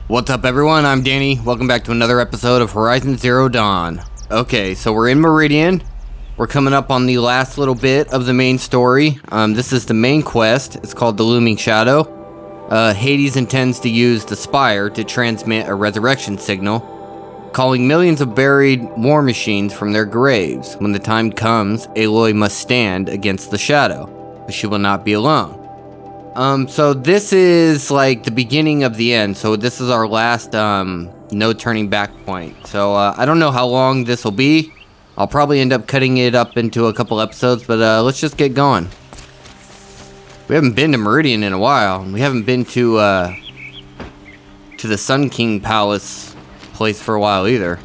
What's up, everyone? I'm Danny. Welcome back to another episode of Horizon Zero Dawn. Okay, so we're in Meridian. We're coming up on the last little bit of the main story. This is the main quest. It's called the Looming Shadow. Hades intends to use the Spire to transmit a resurrection signal, calling millions of buried war machines from their graves. When the time comes, Aloy must stand against the Shadow, but she will not be alone. So this is like the beginning of the end. So this is our last, no turning back point. So, I don't know how long this will be. I'll probably end up cutting it up into a couple episodes, but, let's just get going. We haven't been to Meridian in a while. We haven't been to the Sun King Palace place for a while either.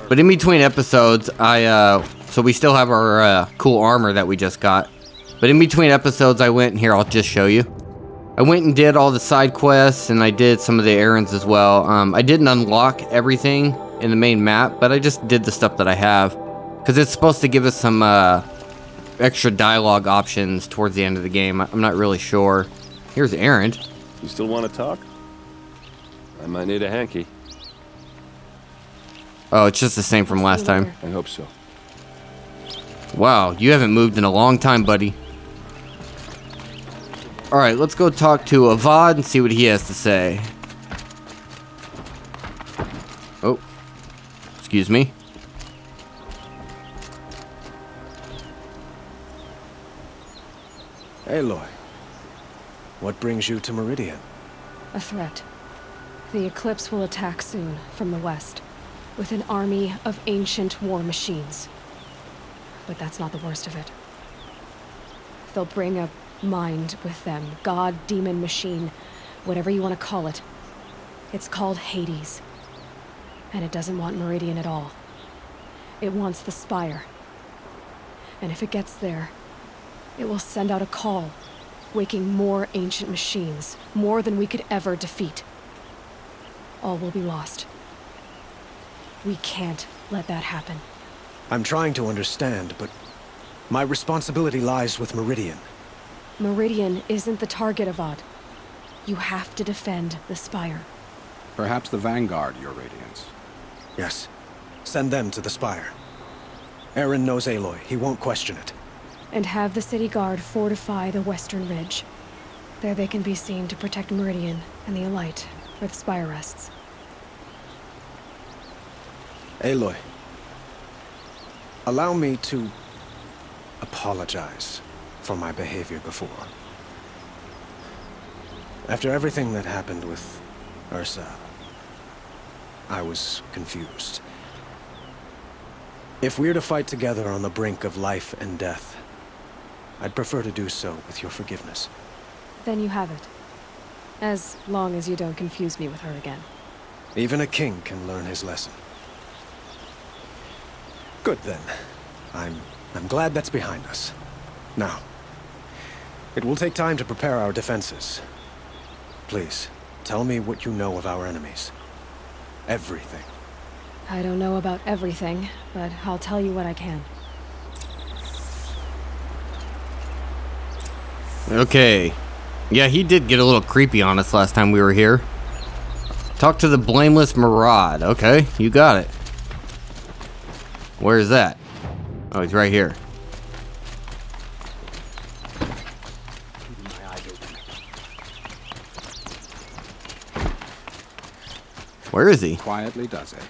But in between episodes, so we still have our, cool armor that we just got. But in between episodes, I went, and here, I'll just show you. I went and did all the side quests, and I did some of the errands as well. I didn't unlock everything in the main map, but I just did the stuff that I have. Because it's supposed to give us some extra dialogue options towards the end of the game. I'm not really sure. Here's Errand. You still want to talk? I might need a hanky. Oh, it's just the same from last time. I hope so. Wow, you haven't moved in a long time, buddy. Alright, let's go talk to Avad and see what he has to say. Oh. Excuse me. Aloy, what brings you to Meridian? A threat. The Eclipse will attack soon, from the west, with an army of ancient war machines. But that's not the worst of it. They'll bring a mind with them. God, demon, machine, whatever you want to call it. It's called Hades. And it doesn't want Meridian at all. It wants the Spire. And if it gets there, it will send out a call, waking more ancient machines, more than we could ever defeat. All will be lost. We can't let that happen. I'm trying to understand, but my responsibility lies with Meridian. Meridian isn't the target, Avad. You have to defend the Spire. Perhaps the Vanguard, Your Radiance. Yes. Send them to the Spire. Eren knows Aloy. He won't question it. And have the city guard fortify the western ridge. There they can be seen to protect Meridian and the Elite, where the Spire rests. Aloy, allow me to apologize for my behavior before. After everything that happened with Ursa, I was confused. If we're to fight together on the brink of life and death, I'd prefer to do so with your forgiveness. Then you have it. As long as you don't confuse me with her again. Even a king can learn his lesson. Good then. I'm glad that's behind us. Now, it will take time to prepare our defenses. Please, tell me what you know of our enemies. Everything. I don't know about everything, but I'll tell you what I can. Okay. Yeah, he did get a little creepy on us last time we were here. Talk to the Blameless Maraude. Okay, you got it. Where is that? Oh, he's right here. Where is he? Quietly does it.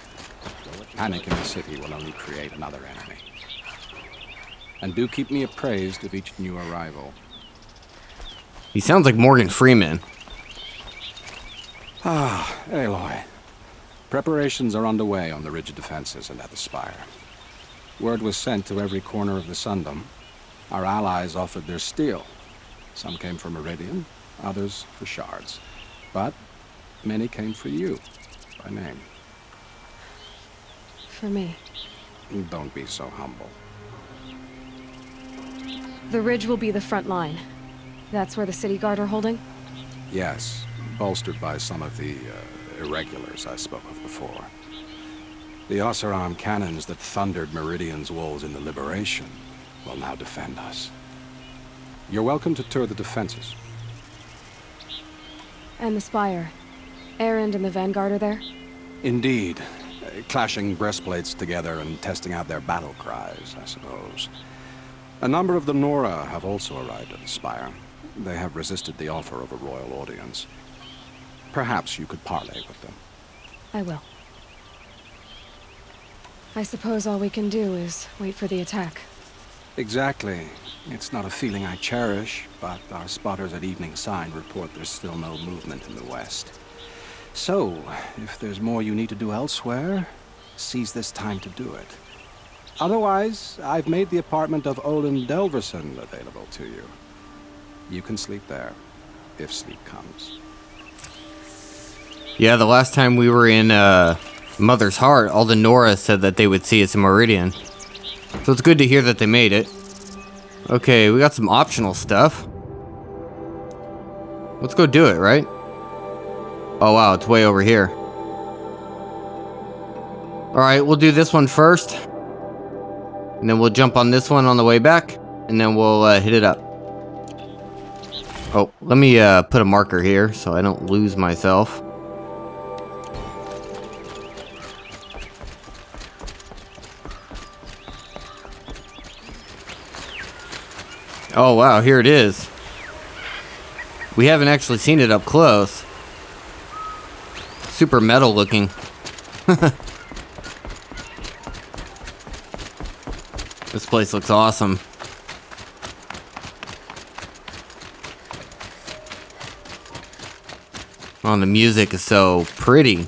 Panic in the city will only create another enemy. And do keep me appraised of each new arrival. He sounds like Morgan Freeman. Ah, Aloy. Preparations are underway on the ridge of defenses and at the Spire. Word was sent to every corner of the Sundom. Our allies offered their steel. Some came for Meridian, others for shards. But many came for you, by name. For me. Don't be so humble. The ridge will be the front line. That's where the city guard are holding? Yes, bolstered by some of the irregulars I spoke of before. The Oseram cannons that thundered Meridian's walls in the Liberation will now defend us. You're welcome to tour the defenses. And the Spire. Erend and the Vanguard are there? Indeed. Clashing breastplates together and testing out their battle cries, I suppose. A number of the Nora have also arrived at the Spire. They have resisted the offer of a royal audience. Perhaps you could parley with them. I will. I suppose all we can do is wait for the attack. Exactly. It's not a feeling I cherish, but our spotters at Evening Sign report there's still no movement in the west. So, if there's more you need to do elsewhere, seize this time to do it. Otherwise, I've made the apartment of Olin Delverson available to you. You can sleep there, if sleep comes. Yeah, the last time we were in Mother's Heart, all the Nora said that they would see us in Meridian. So it's good to hear that they made it. Okay, we got some optional stuff. Let's go do it, right? Oh wow, it's way over here. Alright, we'll do this one first. And then we'll jump on this one on the way back. And then we'll hit it up. Oh, let me put a marker here so I don't lose myself. Oh wow, here it is. We haven't actually seen it up close. Super metal looking. This place looks awesome. Oh, the music is so pretty.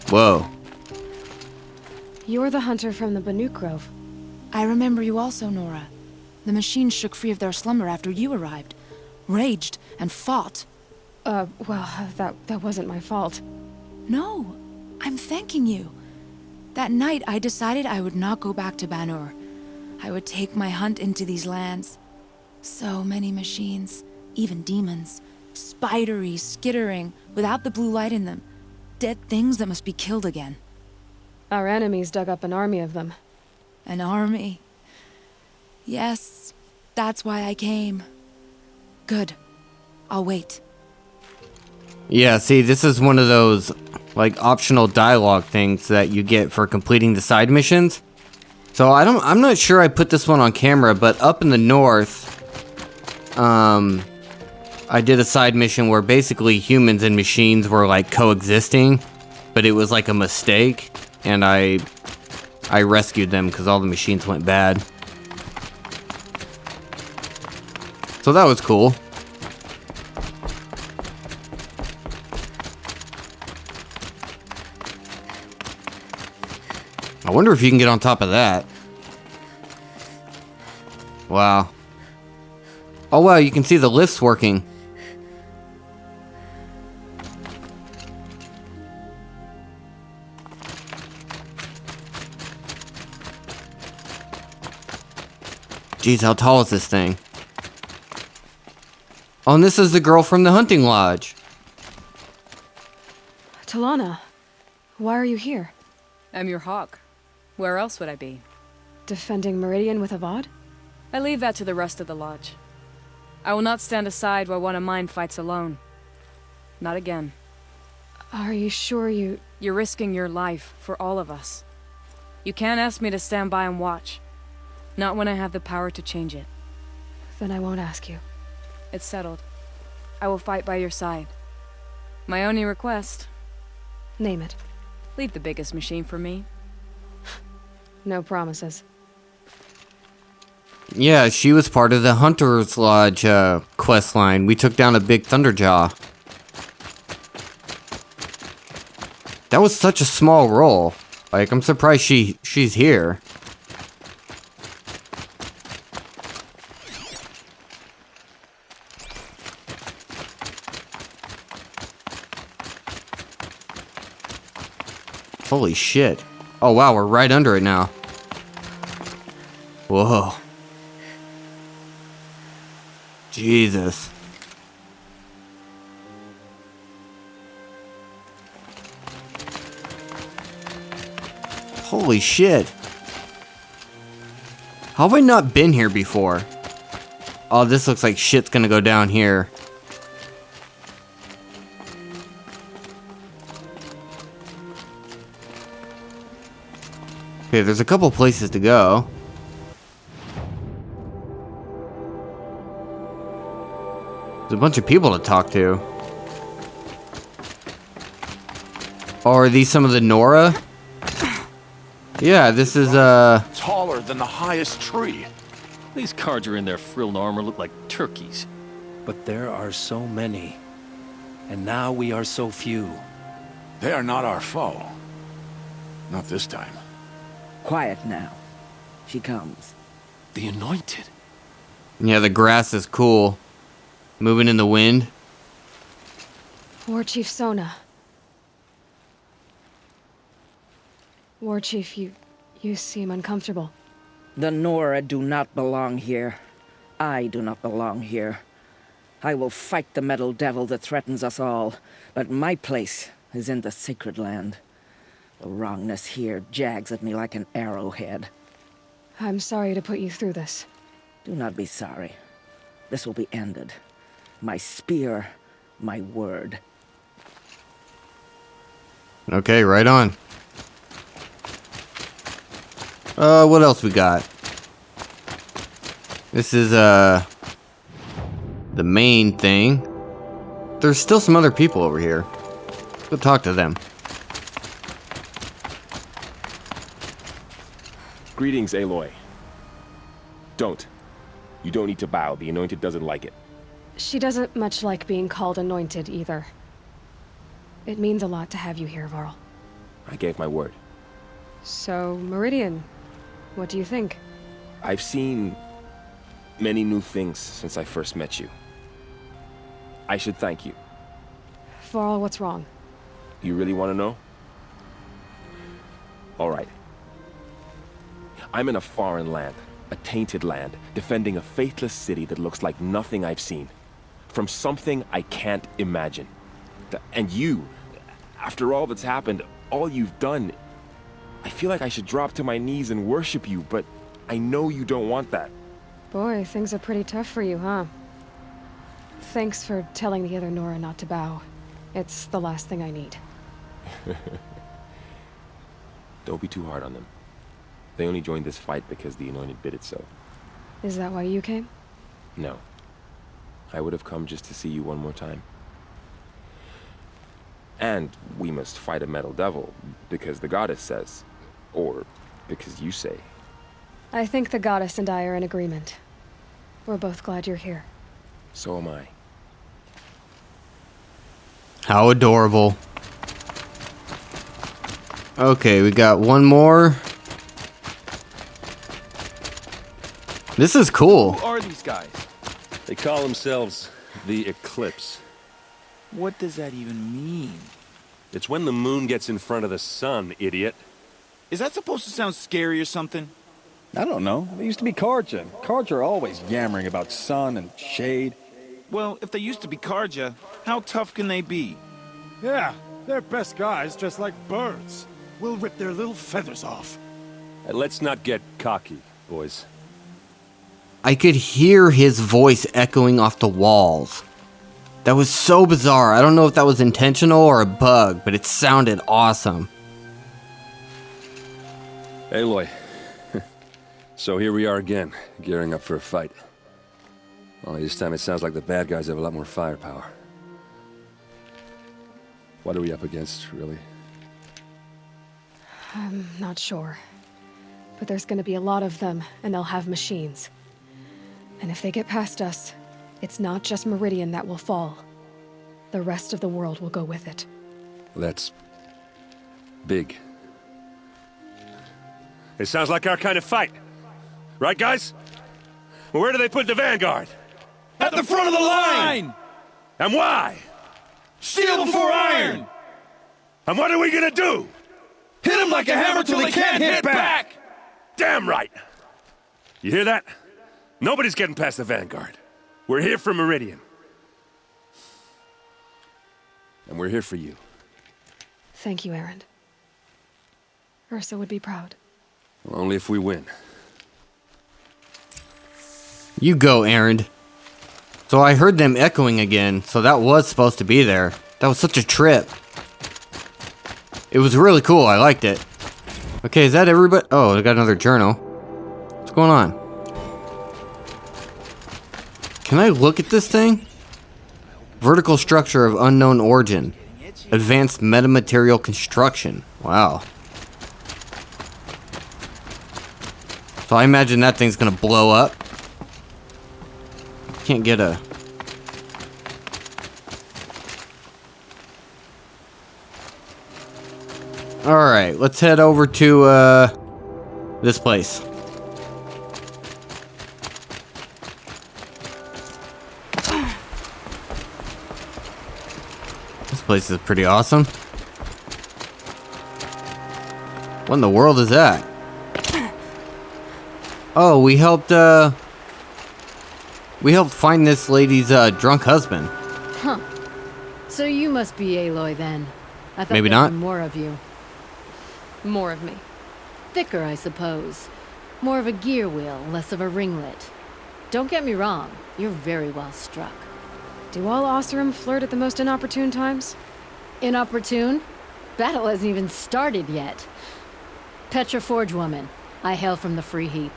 Whoa. You're the hunter from the Banuk Grove. I remember you also, Nora. The machines shook free of their slumber after you arrived. Raged and fought. Well, that wasn't my fault. No, I'm thanking you. That night, I decided I would not go back to Banur. I would take my hunt into these lands. So many machines, even demons. Spidery, skittering, without the blue light in them. Dead things that must be killed again. Our enemies dug up an army of them. An army. Yes, that's why I came. Good. I'll wait. Yeah, see, this is one of those, like, optional dialogue things that you get for completing the side missions. So I'm not sure I put this one on camera, but up in the north, I did a side mission where basically humans and machines were, like, coexisting, but it was, like, a mistake, and I rescued them because all the machines went bad. So that was cool. I wonder if you can get on top of that. Wow. Oh wow, you can see the lifts working. Jeez, how tall is this thing? Oh, and this is the girl from the hunting lodge. Talana, why are you here? I'm your hawk. Where else would I be? Defending Meridian with Avad? I leave that to the rest of the lodge. I will not stand aside while one of mine fights alone. Not again. Are you sure you... You're risking your life for all of us. You can't ask me to stand by and watch. Not when I have the power to change it. Then I won't ask you. It's settled. I will fight by your side. My only request... Name it. Leave the biggest machine for me. No promises. Yeah, she was part of the Hunter's Lodge quest line. We took down a big Thunderjaw. That was such a small role. Like, I'm surprised she's here. Holy shit. Oh wow, we're right under it now. Whoa. Jesus. Holy shit. How have I not been here before? Oh, this looks like shit's gonna go down here. Okay, there's a couple places to go. There's a bunch of people to talk to. Oh, are these some of the Nora? Yeah, this is, Taller than the highest tree. These Carja in their frilled armor look like turkeys. But there are so many. And now we are so few. They are not our foe. Not this time. Quiet now. She comes. The Anointed. Yeah, the grass is cool. Moving in the wind. War Chief Sona. War Chief, you seem uncomfortable. The Nora do not belong here. I do not belong here. I will fight the metal devil that threatens us all, but my place is in the sacred land. The wrongness here jags at me like an arrowhead. I'm sorry to put you through this. Do not be sorry. This will be ended. My spear, my word. Okay, right on. What else we got? This is, the main thing. There's still some other people over here. Go talk to them. Greetings, Aloy. Don't. You don't need to bow. The Anointed doesn't like it. She doesn't much like being called anointed either. It means a lot to have you here, Varl. I gave my word. So, Meridian, what do you think? I've seen many new things since I first met you. I should thank you. Varl, what's wrong? You really want to know? All right. I'm in a foreign land, a tainted land, defending a faithless city that looks like nothing I've seen. From something I can't imagine. And you, after all that's happened, all you've done, I feel like I should drop to my knees and worship you, but I know you don't want that. Boy, things are pretty tough for you, huh? Thanks for telling the other Nora not to bow. It's the last thing I need. Don't be too hard on them. They only joined this fight because the Anointed bid it so. Is that why you came? No. I would have come just to see you one more time. And we must fight a metal devil, because the goddess says. Or because you say. I think the goddess and I are in agreement. We're both glad you're here. So am I. How adorable. Okay, we got one more. This is cool. Who are these guys? They call themselves the Eclipse. What does that even mean? It's when the moon gets in front of the sun, idiot. Is that supposed to sound scary or something? I don't know. They used to be Carja. Carja are always yammering about sun and shade. Well, if they used to be Carja, how tough can they be? Yeah, they're best guys just like birds. We'll rip their little feathers off. Let's not get cocky, boys. I could hear his voice echoing off the walls. That was so bizarre. I don't know if that was intentional or a bug, but it sounded awesome. Aloy. So here we are again, gearing up for a fight. Only this time it sounds like the bad guys have a lot more firepower. What are we up against, really? I'm not sure. But there's gonna be a lot of them, and they'll have machines. And if they get past us, it's not just Meridian that will fall. The rest of the world will go with it. That's big. It sounds like our kind of fight. Right, guys? Well, where do they put the Vanguard? At the front of the line! And why? Steel before iron! And what are we gonna do? Hit them like a hammer till they can't hit back! Damn right! You hear that? Nobody's getting past the Vanguard. We're here for Meridian. And we're here for you. Thank you, Erend. Ursa would be proud. Well, only if we win. You go, Erend. So I heard them echoing again, so that was supposed to be there. That was such a trip. It was really cool, I liked it. Okay, is that everybody? Oh, I got another journal. What's going on? Can I look at this thing? Vertical structure of unknown origin. Advanced metamaterial construction. Wow. So I imagine that thing's gonna blow up. Can't get a... Alright, let's head over to, this place. This place is pretty awesome. What in the world is that? Oh, we helped find this lady's, drunk husband. Huh. So you must be Aloy then. I thought Maybe there not. were more of you. More of me. Thicker, I suppose. More of a gear wheel, less of a ringlet. Don't get me wrong, you're very well struck. Do all Oseram flirt at the most inopportune times? Inopportune? Battle hasn't even started yet. Petra Forge woman. I hail from the Free Heap.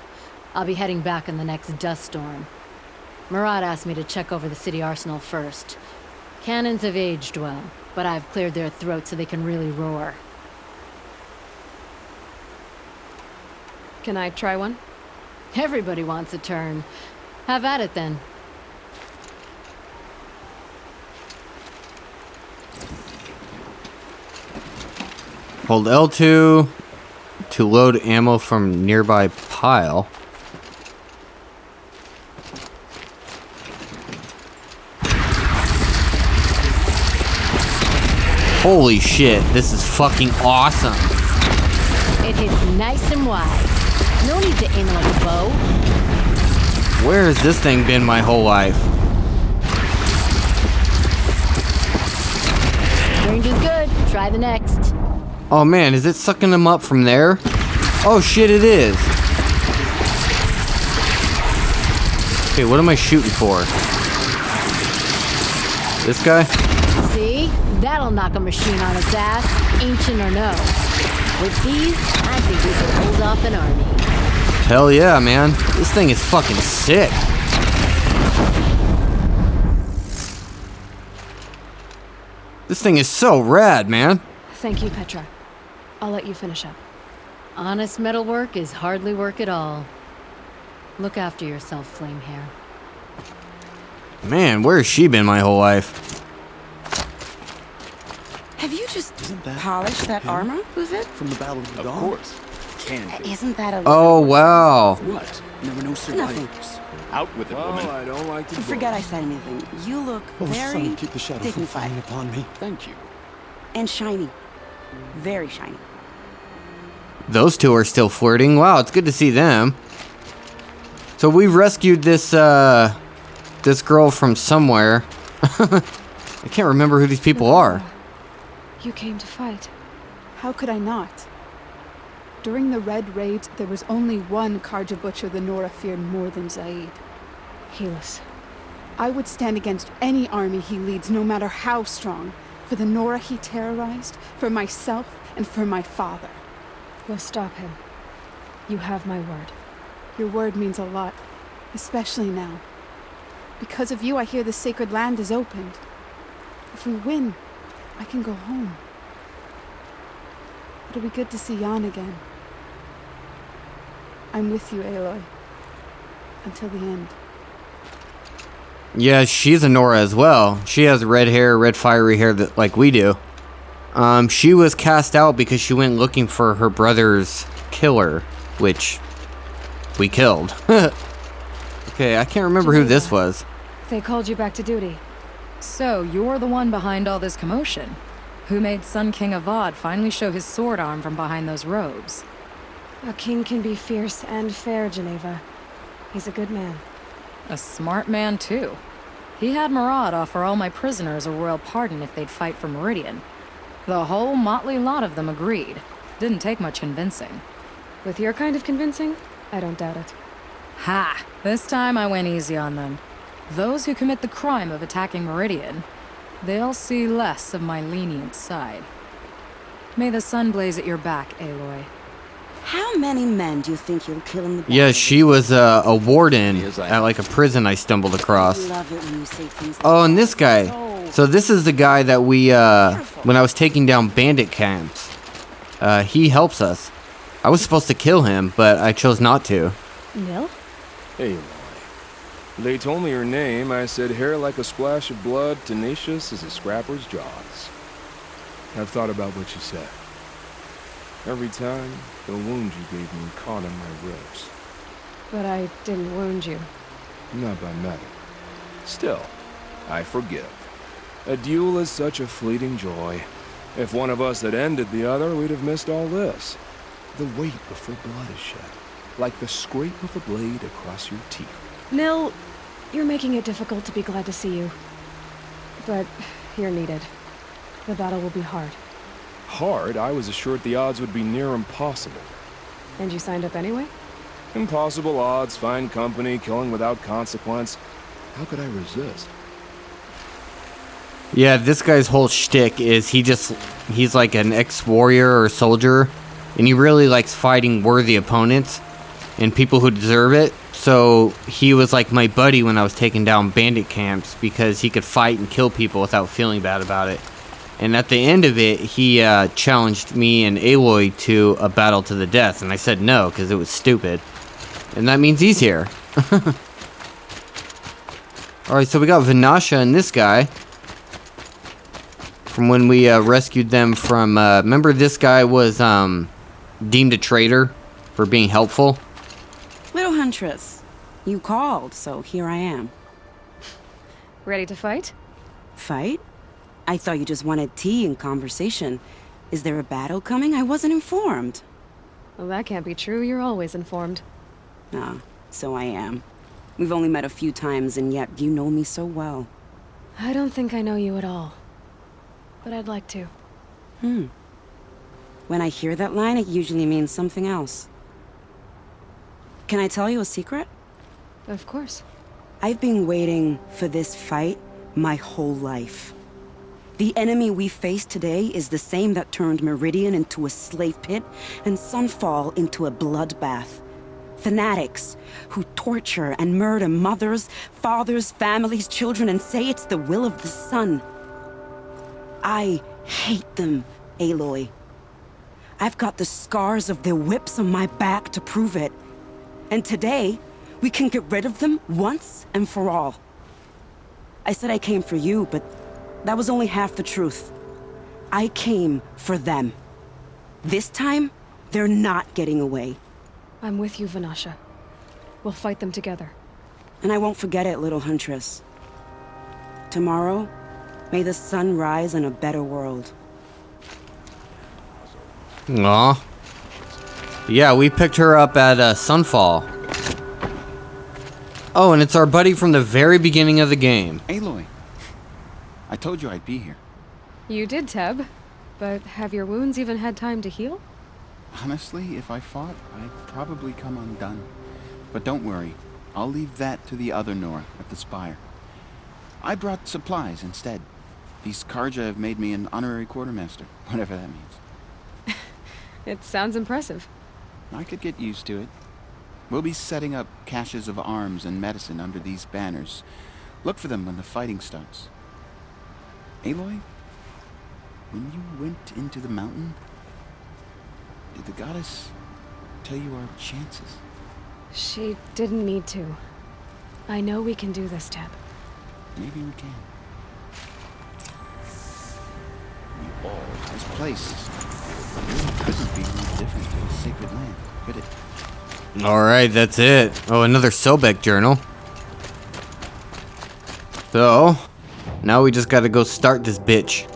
I'll be heading back in the next dust storm. Murad asked me to check over the city arsenal first. Cannons have aged well, but I've cleared their throats so they can really roar. Can I try one? Everybody wants a turn. Have at it then. Hold L2 to load ammo from nearby pile. Holy shit, this is fucking awesome. It hits nice and wide. No need to aim like a bow. Where has this thing been my whole life? Range is good. Try the next. Oh man, is it sucking them up from there? Oh shit, it is. Okay, what am I shooting for? This guy? See? That'll knock a machine on its ass, ancient or no. With these, I think we could hold off an army. Hell yeah, man. This thing is fucking sick. This thing is so rad, man. Thank you, Petra. I'll let you finish up. Honest metalwork is hardly work at all. Look after yourself, Flamehair. Man, where has she been my whole life? Have you just polished that armor? Who's it? From the Battle of the Dawn? Of course. Can be. Isn't that a... Oh, wow. What? Never know survivors. Nothing. Out with it, woman. I don't like to Forget I said anything. You look very son, keep the shadow from dignified. falling upon me. Thank you. And shiny. Very shiny. Those two are still flirting. Wow, it's good to see them. So we rescued this, this girl from somewhere. I can't remember who these people are. You came to fight. How could I not? During the Red Raid, there was only one Karja Butcher the Nora feared more than Zaid. Helis. I would stand against any army he leads, no matter how strong. For the Nora he terrorized, for myself, and for my father. We'll stop him. You have my word. Your word means a lot, especially now. Because of you, I hear the sacred land is opened. If we win, I can go home. It'll be good to see Jan again. I'm with you, Aloy. Until the end. Yeah, she's a Nora as well. She has red hair, red fiery hair that, like we do. She was cast out because she went looking for her brother's killer, which we killed. Okay, I can't remember who this was. They called you back to duty. So, you're the one behind all this commotion. Who made Sun King Avad finally show his sword arm from behind those robes? A king can be fierce and fair, Geneva. He's a good man. A smart man, too. He had Murad offer all my prisoners a royal pardon if they'd fight for Meridian. The whole motley lot of them agreed. Didn't take much convincing. With your kind of convincing, I don't doubt it. Ha! This time I went easy on them. those who commit the crime of attacking Meridian, they'll see less of my lenient side. May the sun blaze at your back, Aloy. How many men do you think you'll kill in the battle? Yeah, she was a warden at like a prison I stumbled across. Love it when you say things like Oh, and this guy. So this is the guy that we, when I was taking down bandit camps. He helps us. I was supposed to kill him, but I chose not to. Nil? Hey, Aloy. They told me your name. I said hair like a splash of blood, tenacious as a scrapper's jaws. I've thought about what you said. Every time, the wound you gave me caught on my ribs. But I didn't wound you. Not by metal. Still, I forgive. A duel is such a fleeting joy. If one of us had ended the other, we'd have missed all this. The weight before blood is shed, like the scrape of a blade across your teeth. Nil, you're making it difficult to be glad to see you. But you're needed. The battle will be hard. Hard? I was assured the odds would be near impossible. And you signed up anyway? Impossible odds, fine company, killing without consequence. How could I resist? Yeah, this guy's whole shtick is he's like an ex-warrior or soldier, and he really likes fighting worthy opponents and people who deserve it. So he was like my buddy when I was taking down bandit camps because he could fight and kill people without feeling bad about it. And at the end of it, he challenged me and Aloy to a battle to the death, and I said no because it was stupid. And that means he's here. Alright, so we got Vanasha and this guy. From when we rescued them from... remember this guy was deemed a traitor for being helpful? Little Huntress, you called, so here I am. Ready to fight? Fight? I thought you just wanted tea and conversation. Is there a battle coming? I wasn't informed. Well, that can't be true. You're always informed. Ah, so I am. We've only met a few times, and yet you know me so well. I don't think I know you at all. But I'd like to. When I hear that line, it usually means something else. Can I tell you a secret? Of course. I've been waiting for this fight my whole life. The enemy we face today is the same that turned Meridian into a slave pit and Sunfall into a bloodbath. Fanatics who torture and murder mothers, fathers, families, children, and say it's the will of the sun. I hate them, Aloy. I've got the scars of their whips on my back to prove it. And today, we can get rid of them once and for all. I said I came for you, but that was only half the truth. I came for them. This time, they're not getting away. I'm with you, Vanasha. We'll fight them together. And I won't forget it, little Huntress. Tomorrow, may the sun rise in a better world. Aw. Yeah, we picked her up at Sunfall. Oh, and it's our buddy from the very beginning of the game. Aloy. I told you I'd be here. You did, Teb. But have your wounds even had time to heal? Honestly, if I fought, I'd probably come undone. But don't worry. I'll leave that to the other Nora at the Spire. I brought supplies instead. These Karja have made me an honorary quartermaster, whatever that means. It sounds impressive. I could get used to it. We'll be setting up caches of arms and medicine under these banners. Look for them when the fighting starts. Aloy, when you went into the mountain, did the goddess tell you our chances? She didn't need to. I know we can do this, Teb. Maybe we can. This place couldn't be any different from a sacred land, could it? Alright, that's it. Oh, another Sobek journal. So, now we just gotta go start this bitch.